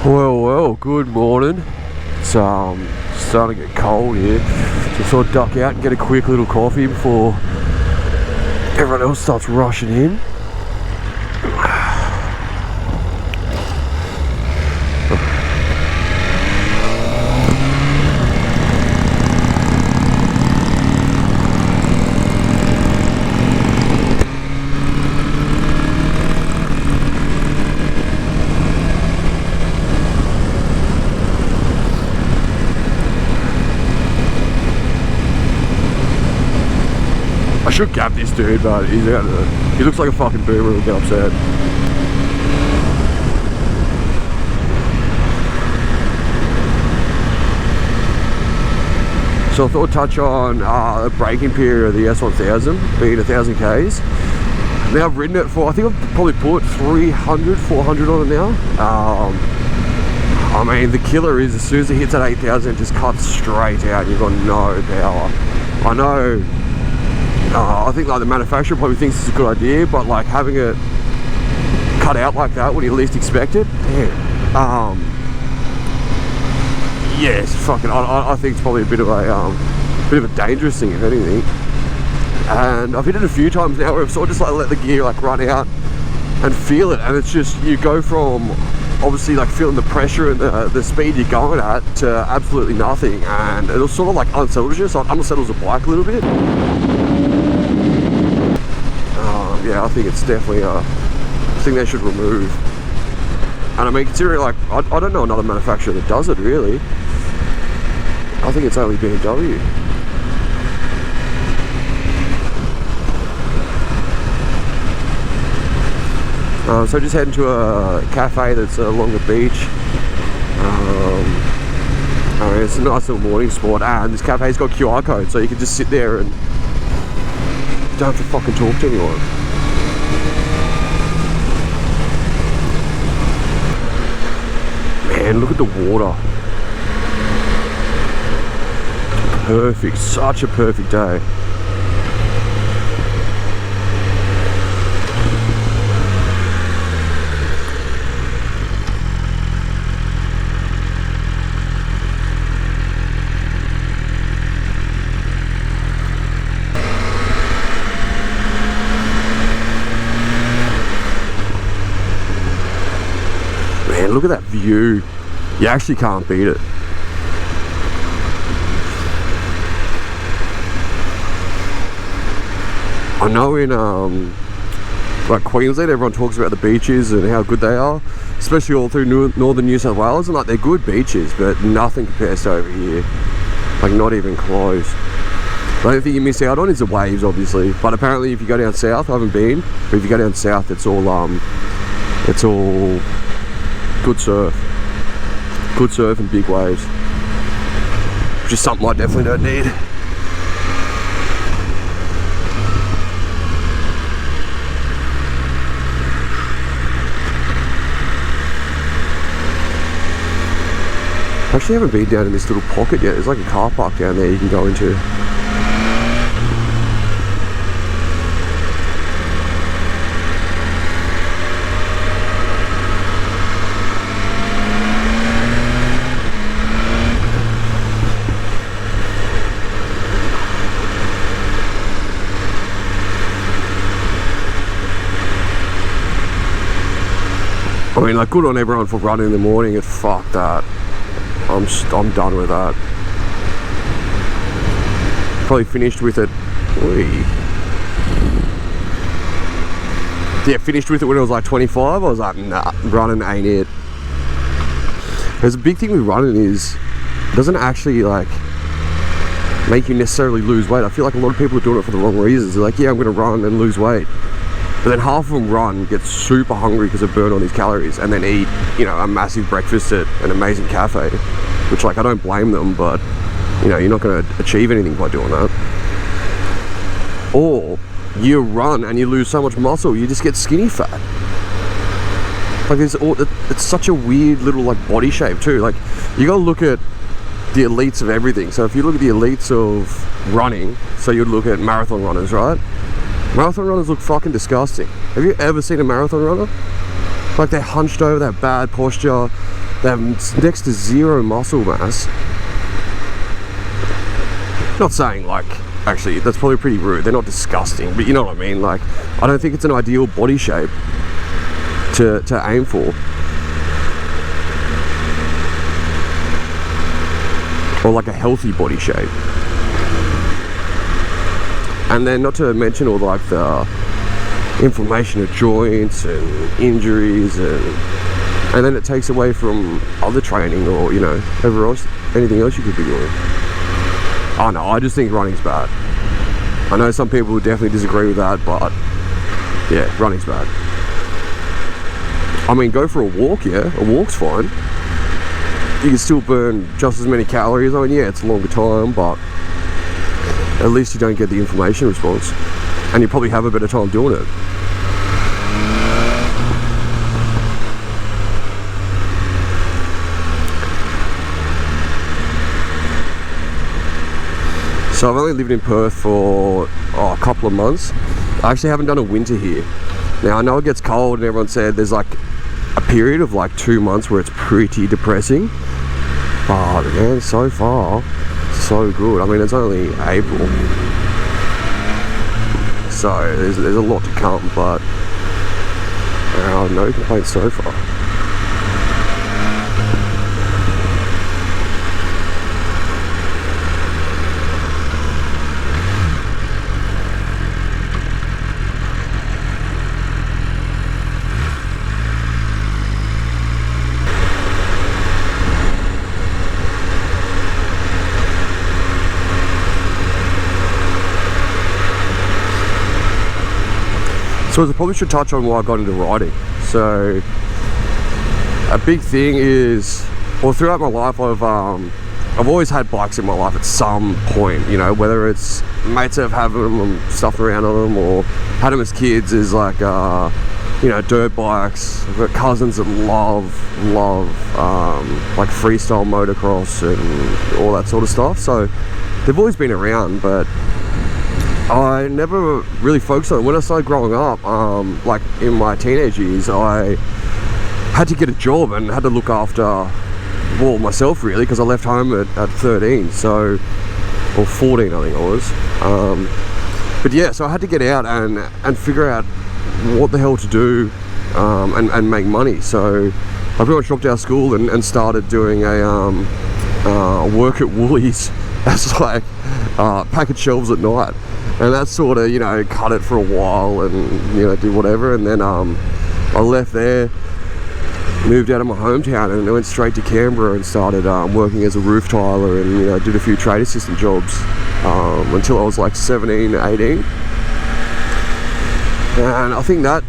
Well, good morning. It's starting to get cold here, so I thought I'd duck out and get a quick little coffee before everyone else starts rushing in. I should gap this dude, but he looks like a fucking boomer who'll get upset. So I thought I'd touch on the braking period of the S1000, being 1000 Ks. Now I've ridden it for, I think I've probably put 300, 400 on it now. I mean, the killer is as soon as it hits at 8000, it just cuts straight out. You've got no power. I know. I think like the manufacturer probably thinks it's a good idea, but like having it cut out like that when you least expect it, damn. Yeah, it's fucking. I think it's probably a bit of a dangerous thing, if anything. And I've hit it a few times now where I've sort of just like let the gear like run out and feel it, and it's just you go from obviously like feeling the pressure and the speed you're going at to absolutely nothing, and it'll sort of like unsettles you. So it unsettles the bike a little bit. Yeah, I think it's definitely a thing they should remove. And I mean, considering like, I don't know another manufacturer that does it really. I think it's only BMW. So just heading to a cafe that's along the beach. I mean, it's a nice little morning spot, and this cafe's got QR code, so you can just sit there and don't have to fucking talk to anyone. Man, look at the water. Perfect, such a perfect day. Man, look at that view. You actually can't beat it. I know in like Queensland, everyone talks about the beaches and how good they are, especially all through northern New South Wales, and like they're good beaches, but nothing compares to over here. Like not even close. The only thing you miss out on is the waves, obviously. But apparently, if you go down south, I haven't been, but if you go down south, it's all good surf. Good surf and big waves, which is something I definitely don't need. I actually haven't been down in this little pocket yet. There's like a car park down there you can go into. I mean, like, good on everyone for running in the morning. It's fuck that. I'm done with that. Probably finished with it. Yeah, finished with it when I was like 25. I was like, nah, running ain't it. There's a big thing with running is it doesn't actually like make you necessarily lose weight. I feel like a lot of people are doing it for the wrong reasons. They're like, yeah, I'm gonna run and lose weight. But then half of them run, get super hungry because they burn all these calories, and then eat, you know, a massive breakfast at an amazing cafe, which, like, I don't blame them, but, you know, you're not going to achieve anything by doing that. Or you run and you lose so much muscle, you just get skinny fat. Like, it's such a weird little, like, body shape too. Like, you got to look at the elites of everything. So if you look at the elites of running, so you'd look at marathon runners, right? Marathon runners look fucking disgusting. Have you ever seen a marathon runner? Like, they're hunched over, that bad posture, They have next to zero muscle mass. Not saying like, actually that's probably pretty rude, they're not disgusting, but you know what I mean, like I don't think it's an ideal body shape to aim for. Or like a healthy body shape. And then not to mention all like the inflammation of joints and injuries, and then it takes away from other training or, you know, anything else you could be doing. Oh no, I just think running's bad. I know some people would definitely disagree with that, but yeah, running's bad. I mean, go for a walk, yeah, a walk's fine. You can still burn just as many calories. I mean, yeah, it's a longer time, but at least you don't get the inflammation response, and you probably have a better time doing it. So I've only lived in Perth for a couple of months. I actually haven't done a winter here. Now I know it gets cold and everyone said there's like a period of like 2 months where it's pretty depressing. But man, so far, so good. I mean, it's only April. So there's a lot to come, but no complaints so far. So I probably should touch on why I got into riding. So a big thing is, well, throughout my life I've always had bikes in my life at some point, you know, whether it's mates that have had them and stuff around on them, or had them as kids, is like you know, dirt bikes. I've got cousins that love like freestyle motocross and all that sort of stuff, so they've always been around, but I never really focused on it. When I started growing up, like in my teenage years, I had to get a job and had to look after, well, myself really, because I left home at 13, so, or 14 I think I was. But yeah, so I had to get out and figure out what the hell to do and make money. So I pretty much dropped out of school and started doing a work at Woolies as like package shelves at night. And that sort of, you know, cut it for a while and, you know, did whatever. And then I left there, moved out of my hometown, and I went straight to Canberra and started working as a roof tiler, and, you know, did a few trade assistant jobs until I was like 17, 18. And I think that,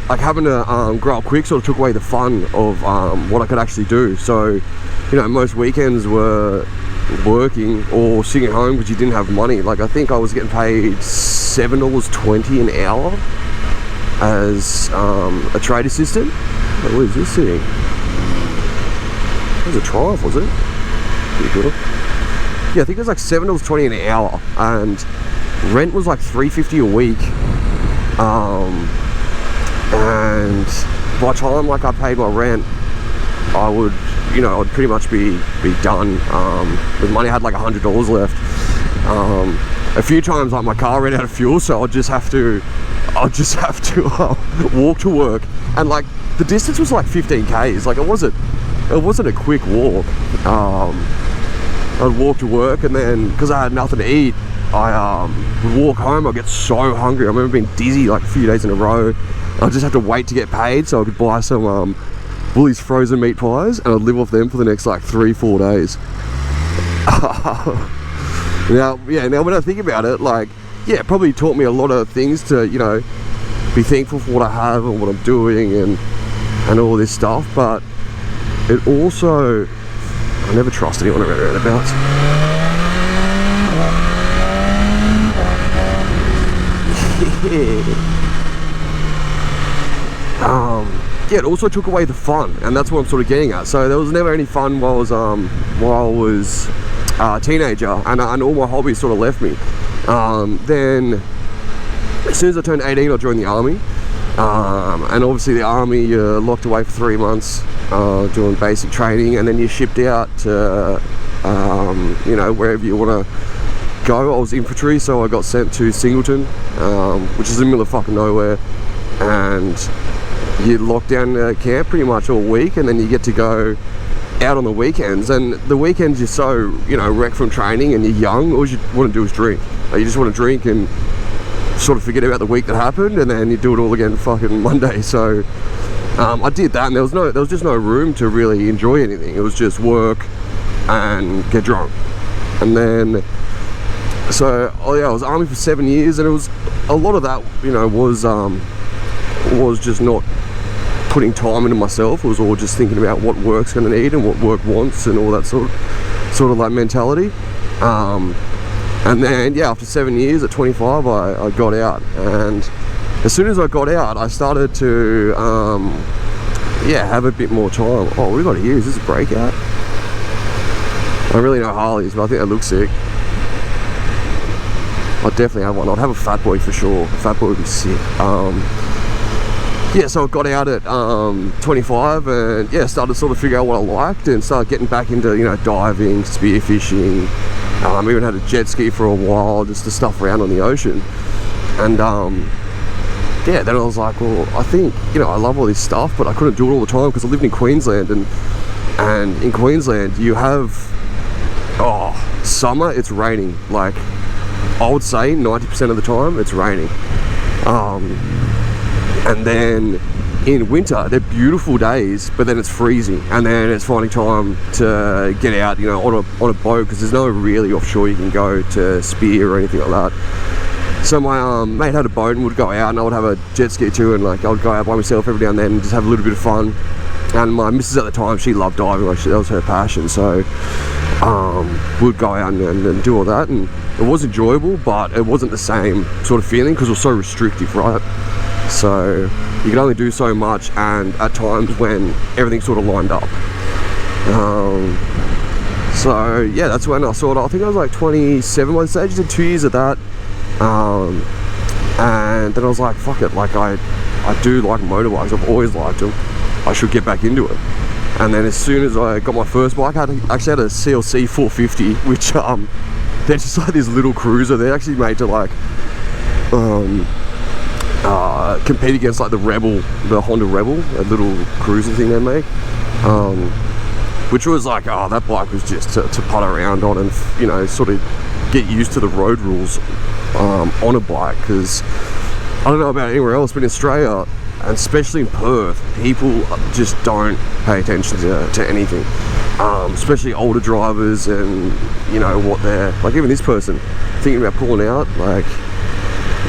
like, having to grow up quick sort of took away the fun of what I could actually do. So, you know, most weekends were working or sitting at home because you didn't have money. Like, I think I was getting paid $7.20 an hour as a trade assistant. What is this thing? It was a Triumph, was it? Pretty good. Yeah, I think it was like $7.20 an hour, and rent was like $3.50 a week. And by the time like I paid my rent, I would, you know, I'd pretty much be done with money. I had like $100 left. A few times like my car ran out of fuel, so I'd just have to walk to work, and like the distance was like 15 k's. Like it wasn't a quick walk. I'd walk to work, and then because I had nothing to eat, I would walk home. I'd get so hungry. I remember being dizzy like a few days in a row. I'd just have to wait to get paid so I could buy some Woolies frozen meat pies, and I'd live off them for the next like 3-4 days. Now when I think about it, like, yeah, it probably taught me a lot of things to, you know, be thankful for what I have and what I'm doing and all this stuff, but it also, I never trust anyone around roundabouts. Yeah, it also took away the fun, and that's what I'm sort of getting at. So there was never any fun while I was a teenager, and all my hobbies sort of left me. Then as soon as I turned 18, I joined the army, And obviously the army, you're locked away for 3 months doing basic training, and then you're shipped out to you know, wherever you want to go. I was infantry, so I got sent to Singleton, which is in the middle of fucking nowhere, and you lock down the camp pretty much all week, and then you get to go out on the weekends. And the weekends you're so, you know, wrecked from training and you're young, all you want to do is drink. Like, you just want to drink and sort of forget about the week that happened, and then you do it all again fucking Monday. So I did that, and there was just no room to really enjoy anything. It was just work and get drunk. And then so I was army for 7 years, and it was a lot of that, you know, was just not putting time into myself. It was all just thinking about what work's going to need and what work wants and all that sort of like mentality. And then, yeah, after 7 years at 25, I got out, and as soon as I got out, I started to yeah, have a bit more time. Oh, what do we got here? Is this a breakout? I don't really know Harleys, but I think they look sick. I'd definitely have one. I'd have a Fat Boy for sure. A Fat Boy would be sick. Yeah, so I got out at 25, and yeah, started to sort of figure out what I liked, and started getting back into, you know, diving, spearfishing. Even had a jet ski for a while, just the stuff around on the ocean. And yeah, then I was like, well, I think, you know, I love all this stuff, but I couldn't do it all the time because I lived in Queensland, and in Queensland you have, summer, it's raining. Like, I would say 90% of the time it's raining. And then in winter, they're beautiful days, but then it's freezing, and then it's finding time to get out, you know, on a boat, because there's no really offshore you can go to spear or anything like that. So my mate had a boat and would go out, and I would have a jet ski too, and like I would go out by myself every now and then and just have a little bit of fun. And my missus at the time, she loved diving, like that was her passion, so we'd go out and do all that, and it was enjoyable, but it wasn't the same sort of feeling because it was so restrictive, right? So you can only do so much, and at times when everything sort of lined up. So yeah, that's when I think I was like 27 by the stage. I did 2 years of that, and then I was like, fuck it, like I do like motorbikes, I've always liked them, I should get back into it. And then as soon as I got my first bike, I actually had a CLC 450, which they're just like this little cruiser. They're actually made to like compete against like the Honda Rebel, a little cruiser thing they make, which was like, that bike was just to putt around on and, you know, sort of get used to the road rules on a bike, because I don't know about anywhere else, but in Australia, and especially in Perth, people just don't pay attention to anything, especially older drivers, and you know what they're like. Even this person thinking about pulling out, like,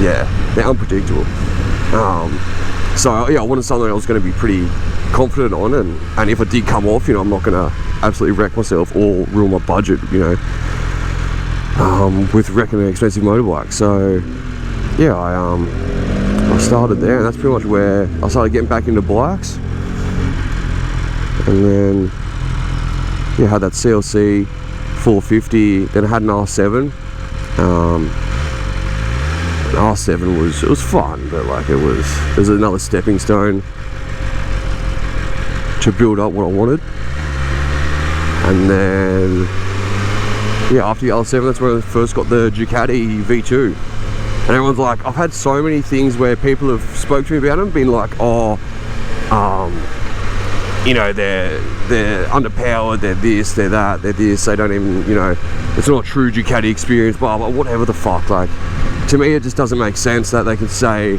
yeah, they're unpredictable. So yeah, I wanted something I was going to be pretty confident on, and if I did come off, you know, I'm not going to absolutely wreck myself or ruin my budget, you know, with wrecking an expensive motorbike. So yeah, I started there, and that's pretty much where I started getting back into bikes. And then yeah, I had that CLC 450, then I had an R7. R7 was fun, but like it was another stepping stone to build up what I wanted. And then yeah, after the R7, that's when I first got the Ducati V2. And everyone's like, I've had so many things where people have spoke to me about them, been like, you know, they're underpowered, they're this, they're that, they're this, they don't even, you know, it's not a true Ducati experience, blah, blah, whatever the fuck. Like, to me, it just doesn't make sense that they can say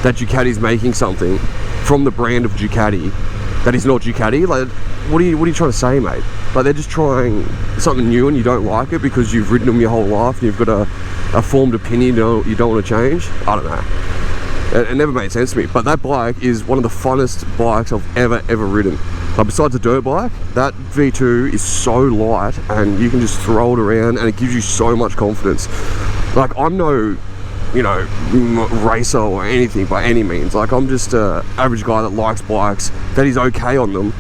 that Ducati's making something from the brand of Ducati that is not Ducati. Like, what are you trying to say, mate? Like, they're just trying something new and you don't like it because you've ridden them your whole life and you've got a formed opinion you don't want to change. I don't know. It never made sense to me. But that bike is one of the funnest bikes I've ever ridden. Like, besides a dirt bike, that V2 is so light and you can just throw it around and it gives you so much confidence. Like, I'm no, you know, racer or anything by any means. Like, I'm just a average guy that likes bikes, that is okay on them.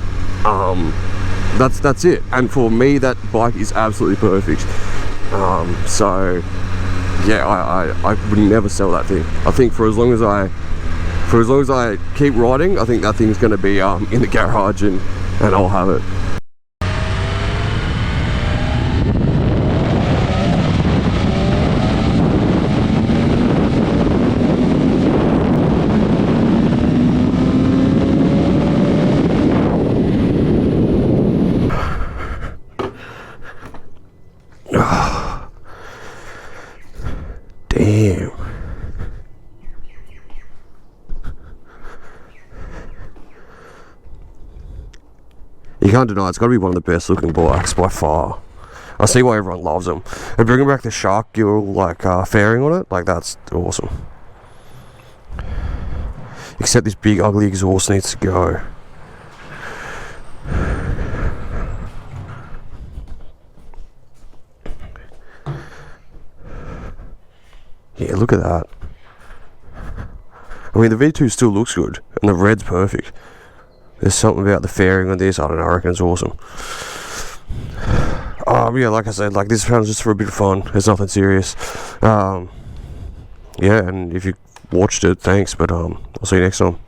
That's it. And for me, that bike is absolutely perfect. So yeah, I would never sell that thing. I think for as long as for as long as I keep riding, I think that thing's going to be in the garage, and I'll have it. Damn. You can't deny it's got to be one of the best looking bikes by far. I see why everyone loves them. And bringing back the shark gill like fairing on it, like that's awesome. Except this big ugly exhaust needs to go. Yeah, look at that. I mean, the V2 still looks good, and the red's perfect. There's something about the fairing on this, I don't know, I reckon it's awesome. Yeah, like I said, like this round's just for a bit of fun. It's nothing serious. Yeah, and if you watched it, thanks, but I'll see you next time.